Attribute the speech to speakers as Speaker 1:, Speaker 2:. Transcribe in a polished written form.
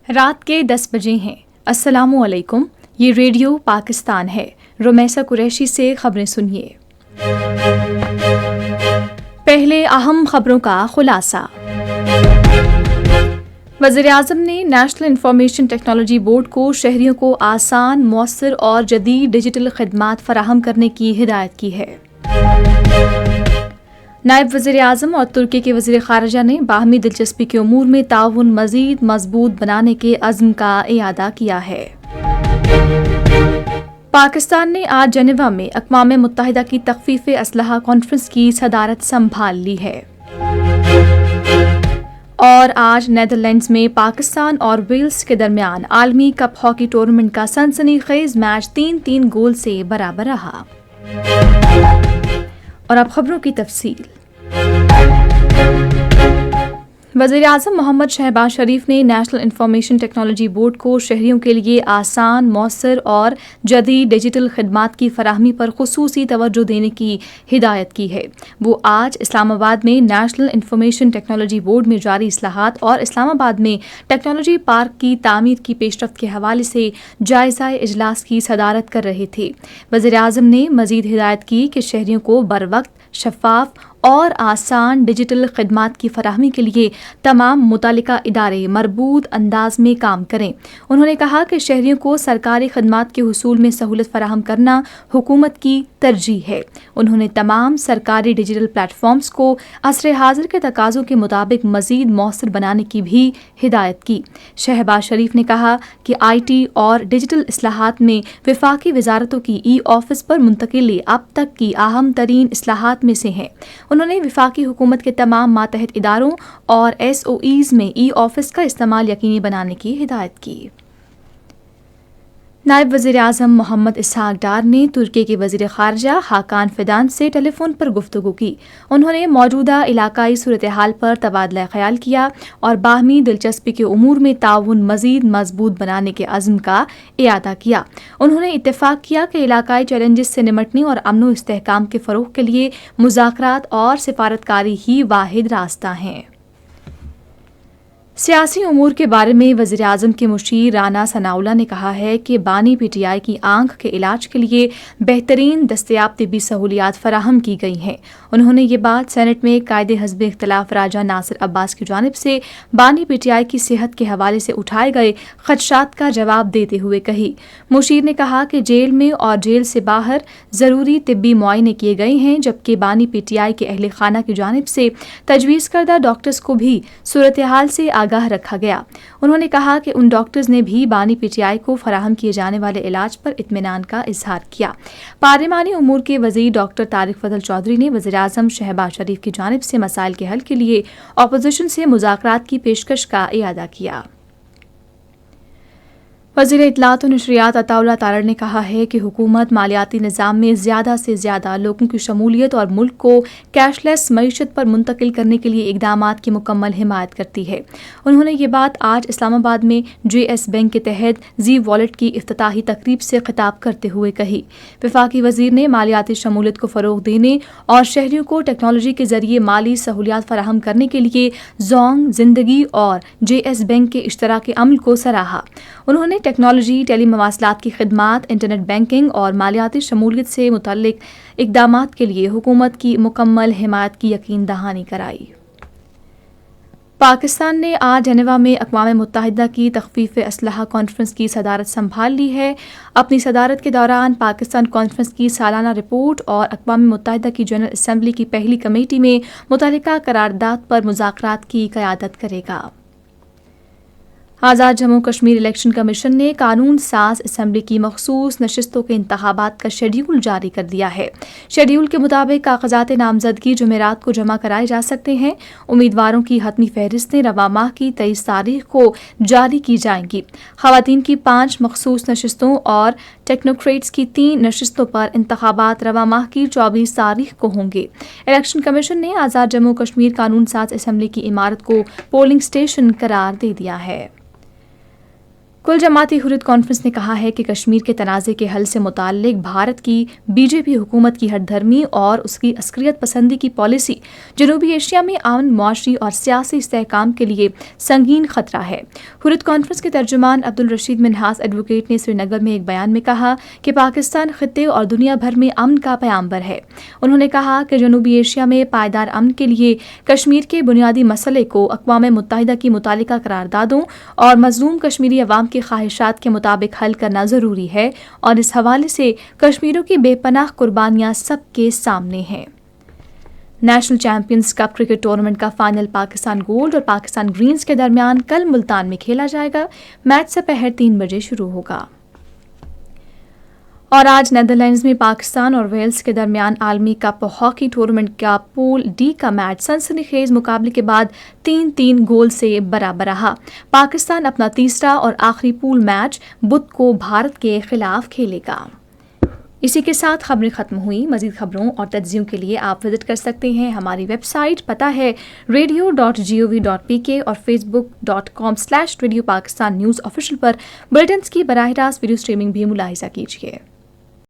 Speaker 1: رات کے 10 بجے ہیں۔ السلام علیکم، یہ ریڈیو پاکستان ہے۔ رمیسہ قریشی سے خبریں سنیے۔ پہلے اہم خبروں کا خلاصہ۔ وزیراعظم نے نیشنل انفارمیشن ٹیکنالوجی بورڈ کو شہریوں کو آسان، مؤثر اور جدید ڈیجیٹل خدمات فراہم کرنے کی ہدایت کی ہے۔ نائب وزیر اعظم اور ترکی کے وزیر خارجہ نے باہمی دلچسپی کے امور میں تعاون مزید مضبوط بنانے کے عزم کا اعادہ کیا ہے۔ پاکستان نے آج جنیوا میں اقوام متحدہ کی تخفیف اسلحہ کانفرنس کی صدارت سنبھال لی ہے۔ اور آج نیدرلینڈز میں پاکستان اور ویلز کے درمیان عالمی کپ ہاکی ٹورنامنٹ کا سنسنی خیز میچ 3-3 گول سے برابر رہا۔ اور اب خبروں کی تفصیل۔ وزیر اعظم محمد شہباز شریف نے نیشنل انفارمیشن ٹیکنالوجی بورڈ کو شہریوں کے لیے آسان، مؤثر اور جدید ڈیجیٹل خدمات کی فراہمی پر خصوصی توجہ دینے کی ہدایت کی ہے۔ وہ آج اسلام آباد میں نیشنل انفارمیشن ٹیکنالوجی بورڈ میں جاری اصلاحات اور اسلام آباد میں ٹیکنالوجی پارک کی تعمیر کی پیش رفت کے حوالے سے جائزہ اجلاس کی صدارت کر رہے تھے۔ وزیر اعظم نے مزید ہدایت کی کہ شہریوں کو بروقت، شفاف اور آسان ڈیجیٹل خدمات کی فراہمی کے لیے تمام متعلقہ ادارے مربوط انداز میں کام کریں۔ انہوں نے کہا کہ شہریوں کو سرکاری خدمات کے حصول میں سہولت فراہم کرنا حکومت کی ترجیح ہے۔ انہوں نے تمام سرکاری ڈیجیٹل پلیٹ فارمز کو عصر حاضر کے تقاضوں کے مطابق مزید مؤثر بنانے کی بھی ہدایت کی۔ شہباز شریف نے کہا کہ آئی ٹی اور ڈیجیٹل اصلاحات میں وفاقی وزارتوں کی ای آفس پر منتقلی اب تک کی اہم ترین اصلاحات میں سے ہیں۔ انہوں نے وفاقی حکومت کے تمام ماتحت اداروں اور ایس او ایز میں ای آفس کا استعمال یقینی بنانے کی ہدایت کی۔ نائب وزیر اعظم محمد اسحاق ڈار نے ترکی کے وزیر خارجہ حاکان فیدان سے ٹیلی فون پر گفتگو کی۔ انہوں نے موجودہ علاقائی صورتحال پر تبادلہ خیال کیا اور باہمی دلچسپی کے امور میں تعاون مزید مضبوط بنانے کے عزم کا اعادہ کیا۔ انہوں نے اتفاق کیا کہ علاقائی چیلنجز سے نمٹنے اور امن و استحکام کے فروغ کے لیے مذاکرات اور سفارتکاری ہی واحد راستہ ہیں۔ سیاسی امور کے بارے میں وزیر اعظم کے مشیر رانا ثناءاللہ نے کہا ہے کہ بانی پی ٹی آئی کی آنکھ کے علاج کے لیے بہترین دستیاب طبی سہولیات فراہم کی گئی ہیں۔ انہوں نے یہ بات سینٹ میں قائد حزب اختلاف راجہ ناصر عباس کی جانب سے بانی پی ٹی آئی کی صحت کے حوالے سے اٹھائے گئے خدشات کا جواب دیتے ہوئے کہی۔ مشیر نے کہا کہ جیل میں اور جیل سے باہر ضروری طبی معائنے کیے گئے ہیں، جبکہ بانی پی ٹی آئی کے اہل خانہ کی جانب سے تجویز کردہ ڈاکٹرز کو بھی صورتحال سے آگاہ رکھا گیا۔ انہوں نے کہا کہ ان ڈاکٹرز نے بھی بانی پی ٹی آئی کو فراہم کیے جانے والے علاج پر اطمینان کا اظہار کیا۔ پارلیمانی امور کے وزیر ڈاکٹر طارق فضل چودھری نے وزیر اعظم شہباز شریف کی جانب سے مسائل کے حل کے لیے اپوزیشن سے مذاکرات کی پیشکش کا اعادہ کیا۔ وزیر اطلاعات و نشریات عطا اللہ تارڑ نے کہا ہے کہ حکومت مالیاتی نظام میں زیادہ سے زیادہ لوگوں کی شمولیت اور ملک کو کیش لیس معیشت پر منتقل کرنے کے لیے اقدامات کی مکمل حمایت کرتی ہے۔ انہوں نے یہ بات آج اسلام آباد میں جے ایس بینک کے تحت زی والیٹ کی افتتاحی تقریب سے خطاب کرتے ہوئے کہی۔ وفاقی وزیر نے مالیاتی شمولیت کو فروغ دینے اور شہریوں کو ٹیکنالوجی کے ذریعے مالی سہولیات فراہم کرنے کے لیے زونگ، زندگی اور جے ایس بینک کے اشتراک عمل کو سراہا۔ انہوں نے ٹیکنالوجی، ٹیلی مواصلات کی خدمات، انٹرنیٹ بینکنگ اور مالیاتی شمولیت سے متعلق اقدامات کے لیے حکومت کی مکمل حمایت کی یقین دہانی کرائی۔ پاکستان نے آج جنیوا میں اقوام متحدہ کی تخفیف اسلحہ کانفرنس کی صدارت سنبھال لی ہے۔ اپنی صدارت کے دوران پاکستان کانفرنس کی سالانہ رپورٹ اور اقوام متحدہ کی جنرل اسمبلی کی پہلی کمیٹی میں متعلقہ قرارداد پر مذاکرات کی قیادت کرے گا۔ آزاد جموں کشمیر الیکشن کمیشن نے قانون ساز اسمبلی کی مخصوص نشستوں کے انتخابات کا شیڈیول جاری کر دیا ہے۔ شیڈیول کے مطابق کاغذات نامزدگی جمعرات کو جمع کرائے جا سکتے ہیں۔ امیدواروں کی حتمی فہرستیں رواں ماہ کی 23 تاریخ کو جاری کی جائیں گی۔ خواتین کی 5 مخصوص نشستوں اور ٹیکنوکریٹس کی 3 نشستوں پر انتخابات رواں ماہ کی 24 تاریخ کو ہوں گے۔ الیکشن کمیشن نے آزاد جموں کشمیر قانون ساز اسمبلی کی عمارت کو پولنگ اسٹیشن قرار دے دیا ہے۔ کل جماعتی حریت کانفرنس نے کہا ہے کہ کشمیر کے تنازع کے حل سے متعلق بھارت کی بی جے پی حکومت کی ہٹ دھرمی اور اس کی عسکریت پسندی کی پالیسی جنوبی ایشیا میں امن، معاشی اور سیاسی استحکام کے لیے سنگین خطرہ ہے۔ حریت کانفرنس کے ترجمان عبدالرشید منہاس ایڈوکیٹ نے سری نگر میں ایک بیان میں کہا کہ پاکستان خطے اور دنیا بھر میں امن کا پیامبر ہے۔ انہوں نے کہا کہ جنوبی ایشیا میں پائیدار امن کے لیے کشمیر کے بنیادی مسئلے کو اقوام متحدہ کی متعلقہ قراردادوں اور مظلوم کشمیری عوام کی خواہشات کے مطابق حل کرنا ضروری ہے، اور اس حوالے سے کشمیریوں کی بے پناہ قربانیاں سب کے سامنے ہیں۔ National champions cup cricket tournament کا فائنل پاکستان گولڈ اور پاکستان گرینز کے درمیان کل ملتان میں کھیلا جائے گا۔ میچ سپہر 3 بجے شروع ہوگا۔ اور آج نیدرلینڈز میں پاکستان اور ویلز کے درمیان عالمی کپ ہاکی ٹورنامنٹ کا پول ڈی کا میچ سنسنی خیز مقابلے کے بعد 3-3 گول سے برابر رہا۔ پاکستان اپنا تیسرا اور آخری پول میچ بدھ کو بھارت کے خلاف کھیلے گا۔ اسی کے ساتھ خبریں ختم ہوئیں۔ مزید خبروں اور تجزیوں کے لیے آپ وزٹ کر سکتے ہیں ہماری ویب سائٹ، پتہ ہے radio.gov.pk اور facebook.com/Radio Pakistan News آفیشیل پر بلیٹنز کی براہ راست ویڈیو سٹریمنگ بھی ملاحظہ کیجیے۔